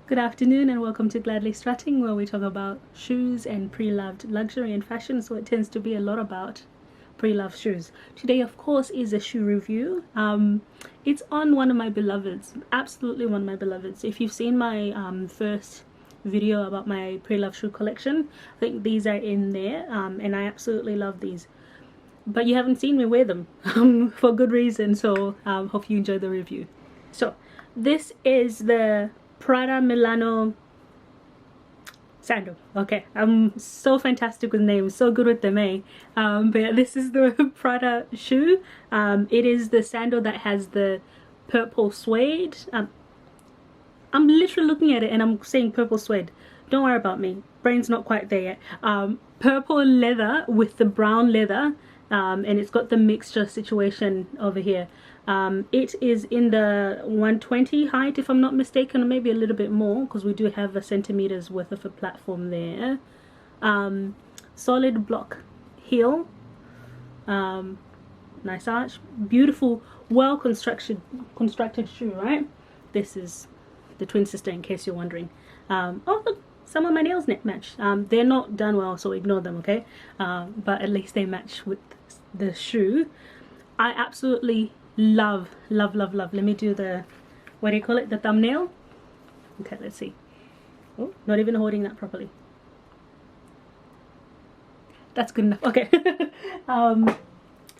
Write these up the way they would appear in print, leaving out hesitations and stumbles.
Good afternoon and welcome to Gladly Strutting, where we talk about shoes and pre-loved luxury and fashion. So it tends to be a lot about pre-loved shoes. Today, of course, is a shoe review. It's on one of my beloveds, absolutely one of my beloveds. If you've seen my first video about my pre-loved shoe collection, I think these are in there, and I absolutely love these. But you haven't seen me wear them for good reason, so hope you enjoy the review. So this is the Prada Milano sandal. Okay, I'm so fantastic with names, so good with them, eh? But yeah, this is the Prada shoe. It is the sandal that has the purple suede. I'm literally looking at it and I'm saying purple suede. Don't worry about me, brain's not quite there yet. Purple leather with the brown leather, and it's got the mixture situation over here. It is in the 120 height, if I'm not mistaken, or maybe a little bit more, because we do have a centimeters worth of a platform there. Solid block heel, nice arch, beautiful, well constructed shoe, right? This is the twin sister, in case you're wondering. Oh look, some of my nails match. They're not done well, so ignore them, okay? But at least they match with the shoe. I absolutely love. Let me do the, what do you call it, the thumbnail. Okay, let's see. Oh, not even holding that properly. That's good enough. Okay.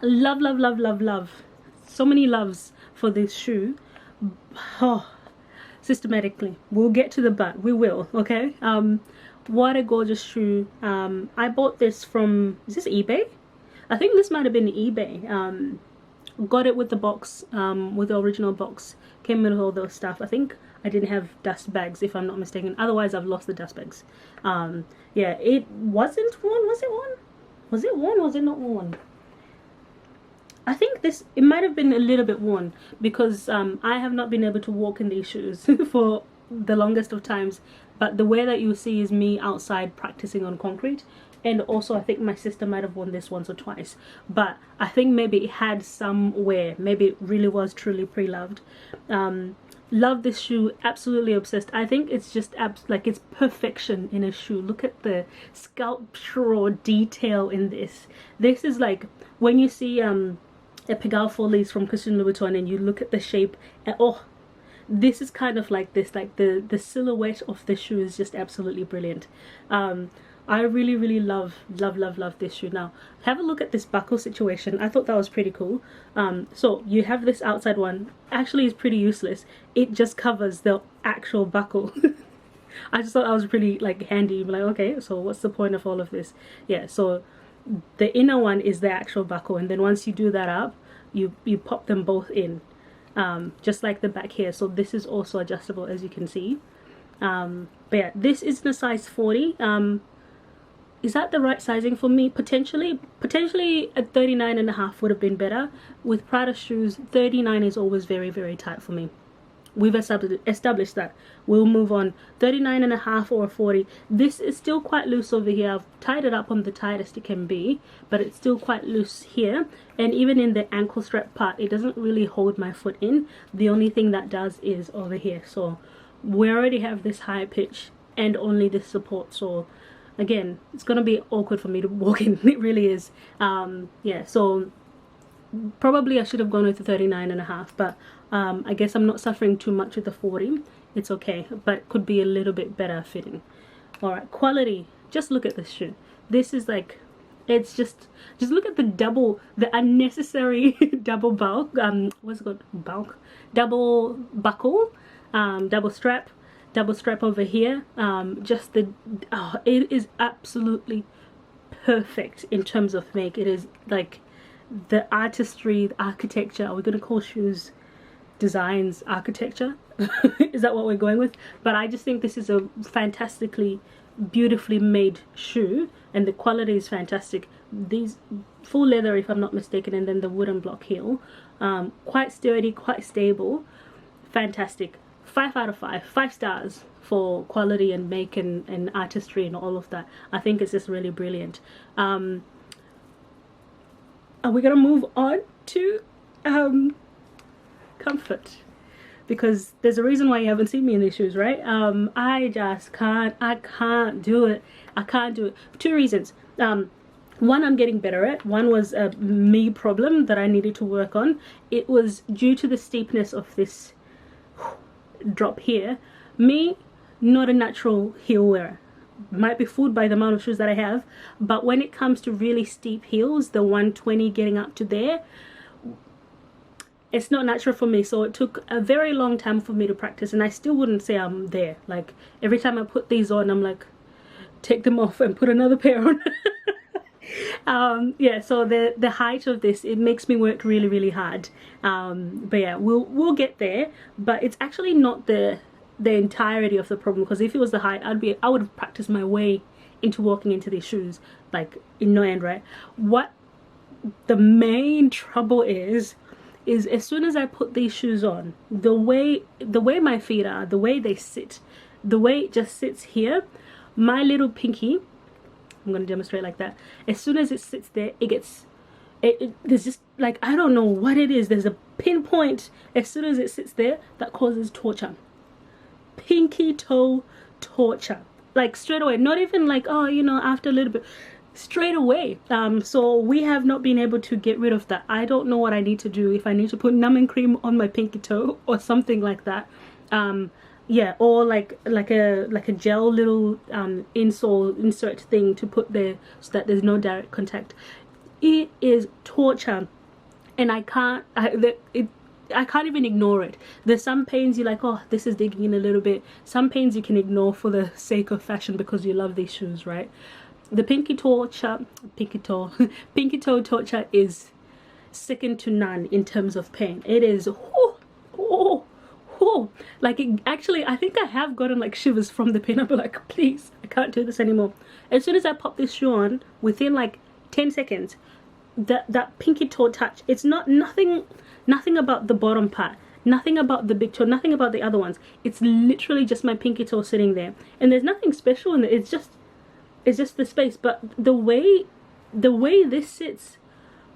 Love. So many loves for this shoe. Oh, systematically, we'll get to the but, we will, okay? What a gorgeous shoe. I bought this from, is this eBay? I think this might have been eBay. Got it with the box, with the original box, came with all those stuff. I think I didn't have dust bags, if I'm not mistaken, otherwise I've lost the dust bags. Yeah, it wasn't worn. Was it worn? Was it worn or was it not worn? I think this, it might have been a little bit worn, because I have not been able to walk in these shoes for the longest of times, but the wear that you see is me outside practicing on concrete. And also I think my sister might have worn this once or twice, but I think maybe it had some wear, maybe it really was truly pre-loved. Love this shoe, absolutely obsessed. I think it's just like it's perfection in a shoe. Look at the sculptural detail in this. This is like when you see a Pigalle Follies from Christian Louboutin and you look at the shape and oh, this is kind of like this, like the silhouette of the shoe is just absolutely brilliant. I really love this shoe. Now have a look at this buckle situation. I thought that was pretty cool. So you have this outside one, actually is pretty useless. It just covers the actual buckle. I just thought that was pretty like handy. Like, okay, so what's the point of all of this? Yeah, so the inner one is the actual buckle, and then once you do that up, you pop them both in, just like the back here. So this is also adjustable, as you can see. But yeah, this is the size 40. Is that the right sizing for me? Potentially a 39.5 would have been better. With Prada shoes, 39 is always very tight for me. We've established that. We'll move on. 39.5 or 40. This is still quite loose over here. I've tied it up on the tightest it can be, but it's still quite loose here. And even in the ankle strap part, it doesn't really hold my foot in. The only thing that does is over here. So we already have this high pitch and only this support. So again, it's gonna be awkward for me to walk in. It really is. Yeah, so probably I should have gone with the 39.5, but I guess I'm not suffering too much with the 40. It's okay, but it could be a little bit better fitting. All right, quality. Just look at this shoe. This is like, it's just look at the unnecessary double bulk. What's it called? Bulk. Double buckle. Double strap over here. Just the, oh, it is absolutely perfect in terms of make. It is like the artistry, the architecture. Are we going to call shoes designs architecture? Is that what we're going with? But I just think this is a fantastically beautifully made shoe, and the quality is fantastic. These full leather, if I'm not mistaken, and then the wooden block heel, quite sturdy, quite stable, fantastic. 5 out of 5, 5 stars for quality and make and artistry and all of that. I think it's just really brilliant. Are we gonna move on to comfort? because there's a reason why you haven't seen me in these shoes, right? I just can't. I can't do it. I can't do it. 2 reasons. One, I'm getting better at. One was a me problem that I needed to work on. It was due to the steepness of this drop here. Me, not a natural heel wearer. Might be fooled by the amount of shoes that I have, but when it comes to really steep heels, the 120 getting up to there, it's not natural for me. So it took a very long time for me to practice, and I still wouldn't say I'm there. Like, every time I put these on, I'm like, take them off and put another pair on. Yeah, so the height of this, it makes me work really hard. But yeah, we'll get there. But it's actually not the entirety of the problem, because if it was the height, I would have practiced my way into walking into these shoes, like, in no end, right? What the main trouble is as soon as I put these shoes on, the way my feet are, the way they sit, the way it just sits here, my little pinky, I'm gonna demonstrate like that, as soon as it sits there, it gets there's just, like, I don't know what it is, there's a pinpoint as soon as it sits there that causes torture. Pinky toe torture, like, straight away. Not even like, oh, you know, after a little bit, straight away. So we have not been able to get rid of that. I don't know what I need to do, if I need to put numbing cream on my pinky toe or something like that. Yeah, or like a gel little insole insert thing to put there so that there's no direct contact. It is torture, and I can't even ignore it. There's some pains you're like, oh, this is digging in a little bit. Some pains you can ignore for the sake of fashion because you love these shoes, right? The pinky toe torture is second to none in terms of pain. It is, like, it, actually, I think I have gotten like shivers from the pain. I'll be like, please, I can't do this anymore. As soon as I pop this shoe on, within like 10 seconds, that pinky toe touch, it's nothing about the bottom part, nothing about the big toe, nothing about the other ones. It's literally just my pinky toe sitting there, and there's nothing special in it. It's just the space. But the way this sits,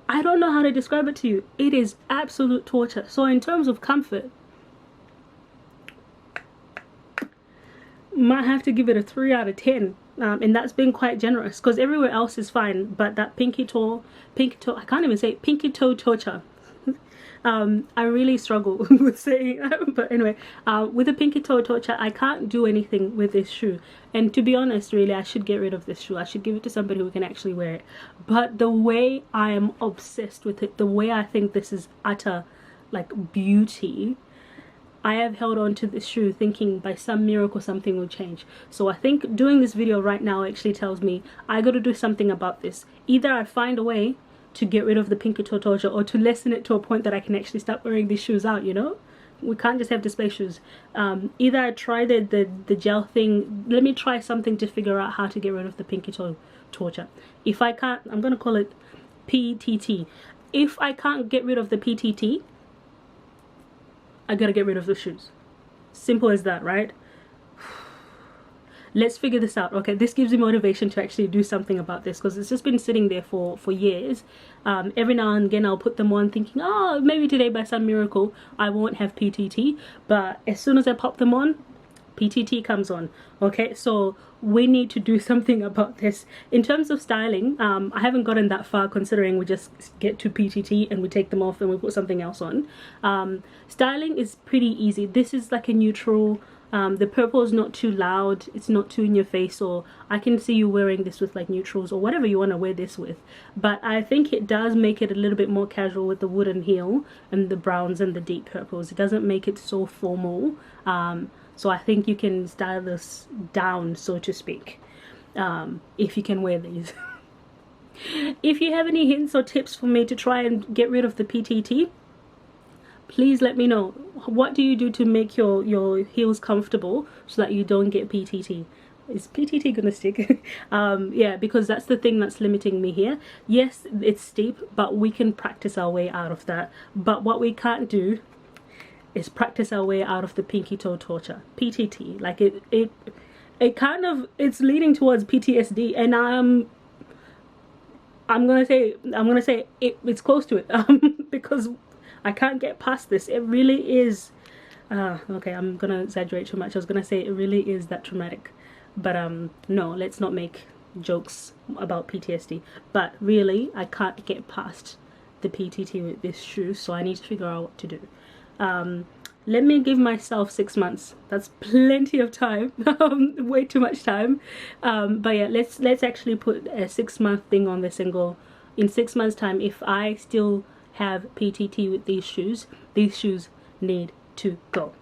I don't know how to describe it to you. It is absolute torture. So in terms of comfort, might have to give it a 3 out of 10. And that's been quite generous, because everywhere else is fine, but that pinky toe, I can't even say it, pinky toe torture. I really struggle with saying that, but anyway, with the pinky toe torture, I can't do anything with this shoe. And to be honest, really, I should get rid of this shoe. I should give it to somebody who can actually wear it. But the way I am obsessed with it, the way I think this is utter, like, beauty, I have held on to this shoe thinking by some miracle something will change. So I think doing this video right now actually tells me I got to do something about this. Either I find a way to get rid of the pinky toe torture, or to lessen it to a point that I can actually start wearing these shoes out, you know? We can't just have display shoes. Either I try the gel thing. Let me try something to figure out how to get rid of the pinky toe torture. If I can't, I'm going to call it PTT. If I can't get rid of the PTT, I gotta get rid of the shoes. Simple as that, right? Let's figure this out. Okay, this gives me motivation to actually do something about this, because it's just been sitting there for years. Every now and again I'll put them on thinking, oh, maybe today by some miracle I won't have PTT. But as soon as I pop them on, PTT comes on. Okay, so we need to do something about this. In terms of styling, I haven't gotten that far, considering we just get to PTT and we take them off and we put something else on. Styling is pretty easy. This is like a neutral. The purple is not too loud, it's not too in your face, or I can see you wearing this with like neutrals or whatever you want to wear this with. But I think it does make it a little bit more casual with the wooden heel and the browns and the deep purples. It doesn't make it so formal. So I think you can style this down, so to speak, if you can wear these. If you have any hints or tips for me to try and get rid of the PTT, please let me know. What do you do to make your heels comfortable so that you don't get PTT? Is PTT gonna stick? Yeah, because that's the thing that's limiting me here. Yes, it's steep, but we can practice our way out of that. But what we can't do is practice our way out of the pinky toe torture. PTT, like it kind of, it's leading towards PTSD, and I'm gonna say it's close to it, because I can't get past this. It really is Okay, I'm gonna exaggerate too much. I was gonna say it really is that traumatic, but no, let's not make jokes about PTSD. But really, I can't get past the PTT with this shoe, so I need to figure out what to do. Let me give myself 6 months. That's plenty of time. Way too much time. But yeah, let's actually put a 6 month thing on the single. In 6 months time, if I still have PTT with these shoes need to go.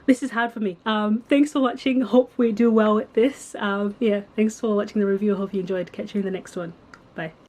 This is hard for me. Thanks for watching. Hope we do well with this. Yeah, thanks for watching the review. Hope you enjoyed. Catch you in the next one. Bye.